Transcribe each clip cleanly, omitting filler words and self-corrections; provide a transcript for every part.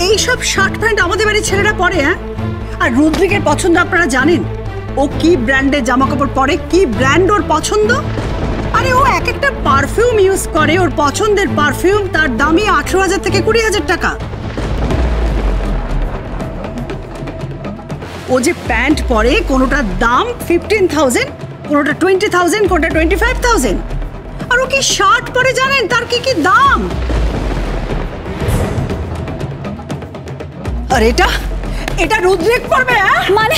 এই সব shirt pant আমাদের বাড়ির ছেলেরা পরে? হ্যাঁ, আর রুদ্রিকের পছন্দ আপনারা জানেন? ও কি ব্র্যান্ডের জামা কাপড় পরে, কি ব্র্যান্ড ওর পছন্দ? আরে ও এক একটা পারফিউম ইউজ করে, ওর পছন্দের পারফিউম, তার দামই 18,000 থেকে 20,000 টাকা। ও যে প্যান্ট পরে, কোনোটার দাম 15,000, কোনোটা 20,000, কোনোটা 25,000। আর ও কি শার্ট পরে জানেন তার কি কি দাম? আর এটা রুদ্রিক পরবে? মানে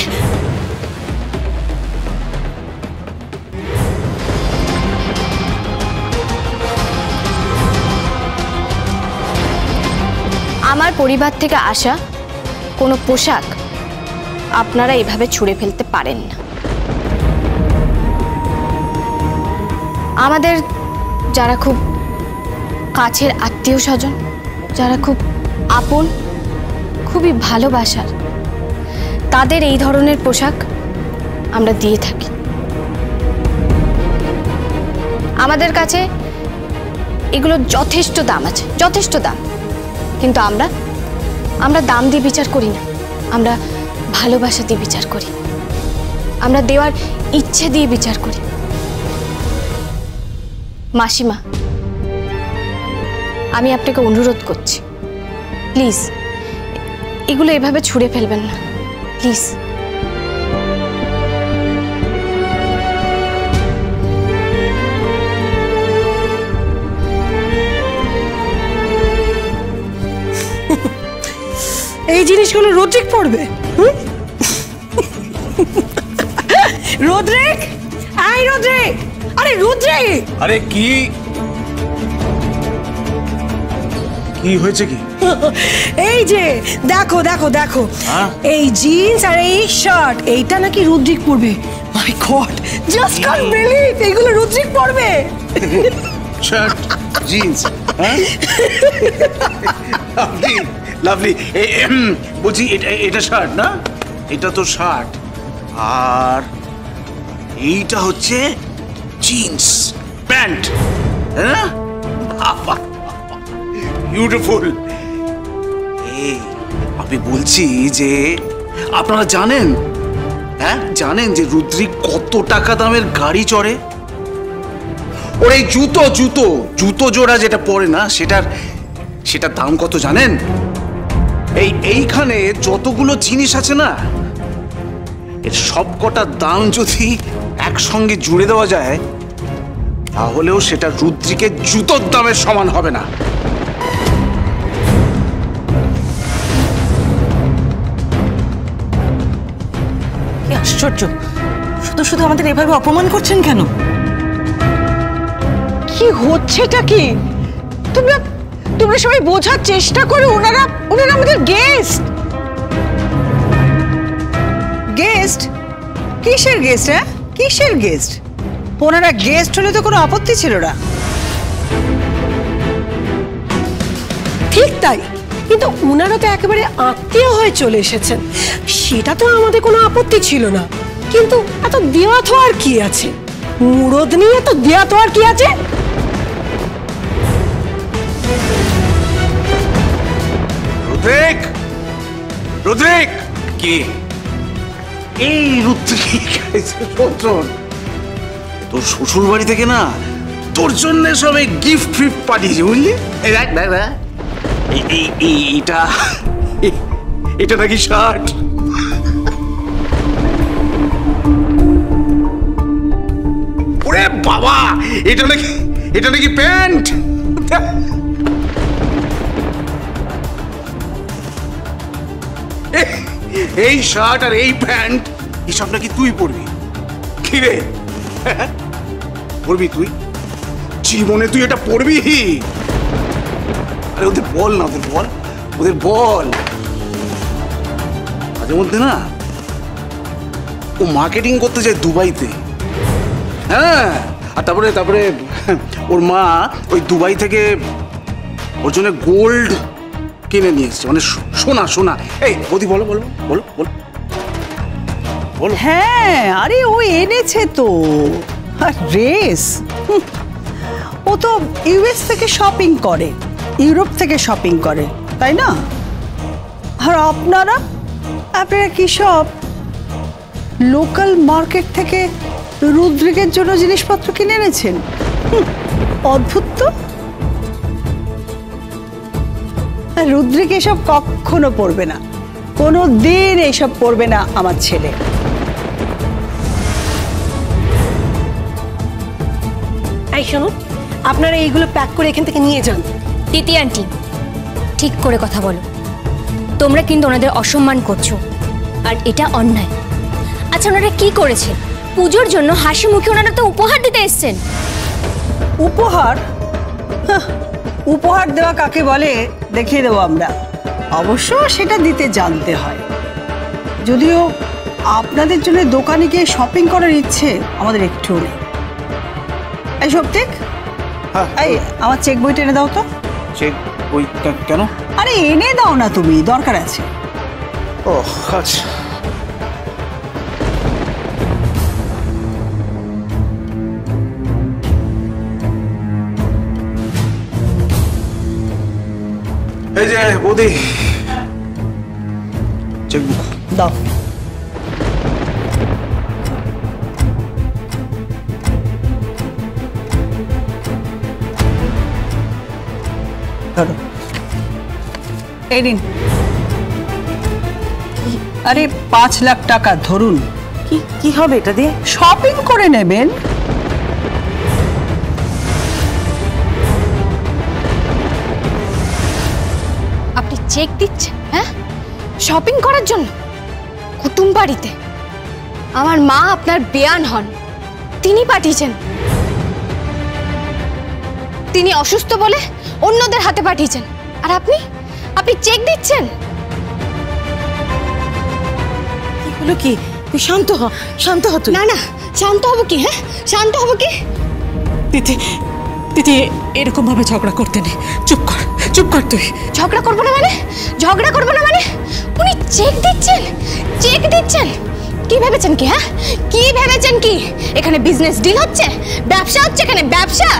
আমার পরিবার থেকে আসা কোনো পোশাক আপনারা এভাবে ছুঁড়ে ফেলতে পারেন না। আমাদের যারা খুব কাছের আত্মীয় স্বজন, যারা খুব আপন, খুবই ভালোবাসার, তাদের এই ধরনের পোশাক আমরা দিয়ে থাকি। আমাদের কাছে এগুলো যথেষ্ট দাম আছে, যথেষ্ট দাম, কিন্তু আমরা দাম দিয়ে বিচার করি না, আমরা ভালোবাসা দিয়ে বিচার করি, আমরা দেওয়ার ইচ্ছে দিয়ে বিচার করি। মাসিমা, আমি আপনাকে অনুরোধ করছি, প্লিজ এগুলো এভাবে ছুঁড়ে ফেলবেন না, প্লিজ। এই জিনিসগুলো রুদ্রিক পড়বে? রুদ্রিক, আই রুদ্রিক, আরে রুদ্রিক! আরে কি হয়েছে? কি এই যে দেখো দেখো দেখো, এই জিন্স আর এই শার্ট, এইটা নাকি রুদ্রিক পরবে। মাই গড, জাস্ট কান্ট বিলিভ এগুলো রুদ্রিক পরবে। শার্ট, জিন্স, হ্যাঁ, লাভলি লাভলি। বলছি এটা শার্ট না? এটা তো শার্ট, আর এইটা হচ্ছে জিন্স প্যান্ট, হ্যাঁ, বিউটিফুল। আমি বলছি যে আপনারা জানেন, হ্যাঁ জানেন যে রুদ্রিক কত টাকা দামের গাড়ি চড়ে? ওর এই জুতো জোড়া যেটা পরে না, সেটার দাম কত জানেন? এইখানে যতগুলো জিনিস আছে না, এর সব কটার দাম যদি একসঙ্গে জুড়ে দেওয়া যায়, তাহলেও সেটা রুদ্রিকের জুতোর দামের সমান হবে না। কি আশ্চর্য, শুধু শুধু আমাদের এভাবে অপমান করছেন কেন? কি হচ্ছেটা কি? তোমরা সবাই বোঝার চেষ্টা করো, ওনারা আমাদের গেস্ট। গেস্ট? কিসের গেস্ট? হ্যাঁ, কিসের গেস্ট? ওনারা গেস্ট হলে তো কোনো আপত্তি ছিল না। ঠিক তাই, কিন্তু ওনারা তো একেবারে আত্মীয় হয়ে চলে এসেছেন, সেটা তো আমাদের কোনো আপত্তি ছিল না। কিন্তু এত দেওয়া তো আর কি আছে? মুরদ নিয়ে তো দেওয়া তো আর কি আছে? রুদ্রিক কি? এই রুদ্রিক, তোর শ্বশুর বাড়ি থেকে না তোর জন্য সবাই গিফট পাঠিয়েছে, বুঝলি? এটা নাকি শার্ট, ওরে বাবা, এটা নাকি প্যান্ট। এই শার্ট আর এই প্যান্ট, এসব নাকি তুই পরবি? কি রে, পরবি তুই? জীবনে তুই এটা পরবি? আরে ওদের বল না, ওদের বল। মাঝে মধ্যে না ও মার্কেটিং করতে যায় দুবাইতে, হ্যাঁ, আর তারপরে ওর মা ওই দুবাই থেকে ওর জন্য গোল্ড কিনে নিয়ে এসছে, মানে সোনা। এই বৌদি বলো। হ্যাঁ, আরে ও এনেছে তো ড্রেস। ও তো ইউএস থেকে শপিং করে, ইউরোপ থেকে শপিং করে, তাই না? আর আপনারা আপনারা কি সব লোকাল মার্কেট থেকে রুদ্রিকের জন্য জিনিসপত্র কিনে এনেছেন? অদ্ভুত তো। রুদ্রিক এসব কখনো পড়বে না, কোনো দিন এসব পড়বে না আমার ছেলে। এই শোনো, আপনারা এইগুলো প্যাক করে এখান থেকে নিয়ে যান। তিতি আন্টি, ঠিক করে কথা বলো। তোমরা কিন্তু ওনাদের অসম্মান করছো, আর এটা অন্যায়। আচ্ছা, ওনারা কি করেছে? পুজোর জন্য হাসি মুখে ওনারা তো উপহার দিতে এসছেন। উপহার? হাহ, উপহার দেওয়া কাকে বলে দেখিয়ে দেবো আমরা। অবশ্য সেটা দিতে জানতে হয়। যদিও আপনাদের জন্য দোকানে গিয়ে শপিং করার ইচ্ছে আমাদের একটু নেই। এই সপ্তিক, এই আমার চেক বইটা এনে দাও তো। চেক বই কেন? আরে এনে দাও না, তুমি দরকার আছে। ও আচ্ছা। এই যে বৌদি, চেকবুক দাও। ধরো, এই নিন। আরে 5 লাখ টাকা ধরুন। কি হবে এটা দিয়ে? শপিং করে নেবেন। আপনি চেক দিচ্ছেন? হ্যাঁ, শপিং করার জন্য? কুটুম বাড়িতে আমার মা আপনার বেয়ান হন, তিনি পাঠিয়েছেন। তিনি অসুস্থ বলে অন্যদের হাতে পাঠিয়েছেন, আর আপনি আপনি চেক দিচ্ছেন? কি হলো কি? তুই শান্ত হ, শান্ত হ তুই। না না, শান্ত হব কি? হ্যাঁ, শান্ত হব কি? তিতি, তিতি এরকম ভাবে ঝগড়া করতে নেই। চুপ কর, চুপ কর তুই। ঝগড়া করবো না মানে? ঝগড়া করবো না মানে? উনি চেক দিচ্ছেন, চেক দিচ্ছেন। কি ভেবেছেন কি? হ্যাঁ, কি ভেবেছেন কি? এখানে বিজনেস ডিল হচ্ছে, ব্যবসা হচ্ছে এখানে, ব্যবসা।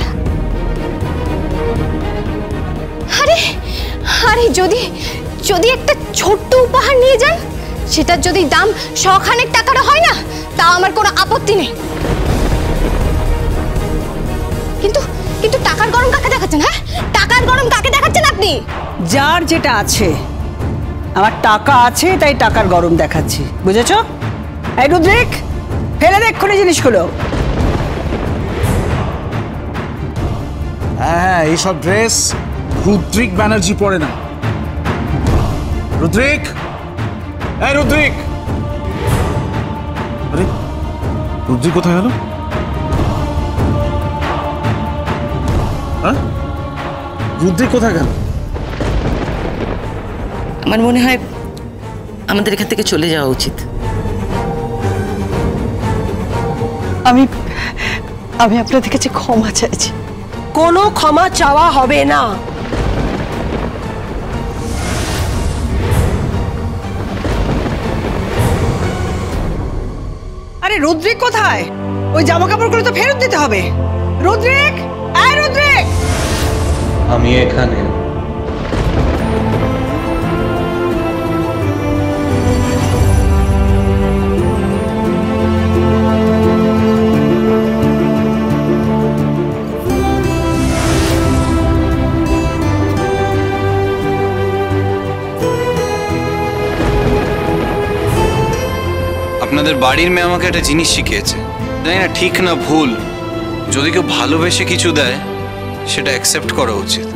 আরে আরে, যদি যদি একটা ছোট্ট উপহার নিয়ে যান, সেটার যদি দাম 100 টাকারও হয় না, তা আমার কোনো আপত্তি নেই। কিন্তু কিন্তু টাকার গরম কাকে দেখাচ্ছেন? হ্যাঁ, টাকার গরম কাকে দেখাচ্ছেন আপনি? যার যেটা আছে, আমার টাকা আছে তাই টাকার গরম দেখাচ্ছি, বুঝেছ? এই রুদ্রিক, ফেলে দেখ এক্ষুনি জিনিসগুলো। হ্যাঁ, এইসব ড্রেস রুদ্রিক ব্যানার্জি পরে না। রুদ্রিক, এই রুদ্রিক। আরে রুদ্রিক কোথায় গেল? হ্যাঁ, রুদ্রিক কোথায় গেল? আমার মনে হয় আমাদের এখান থেকে চলে যাওয়া উচিত। আমি আমি আপনাদের কাছে ক্ষমা চাইছি। কোনো ক্ষমা চাওয়া হবে না। আরে রুদ্রিক কোথায়? ওই জামা কাপড়গুলো তো ফেরত দিতে হবে। রুদ্রিক, এই রুদ্রিক। আমি এখানে। আপনাদের বাড়ির মেয়ে আমাকে একটা জিনিস শিখিয়েছে, জানি না ঠিক না ভুল, যদি কেউ ভালোবেসে কিছু দেয় সেটা অ্যাকসেপ্ট করা উচিত।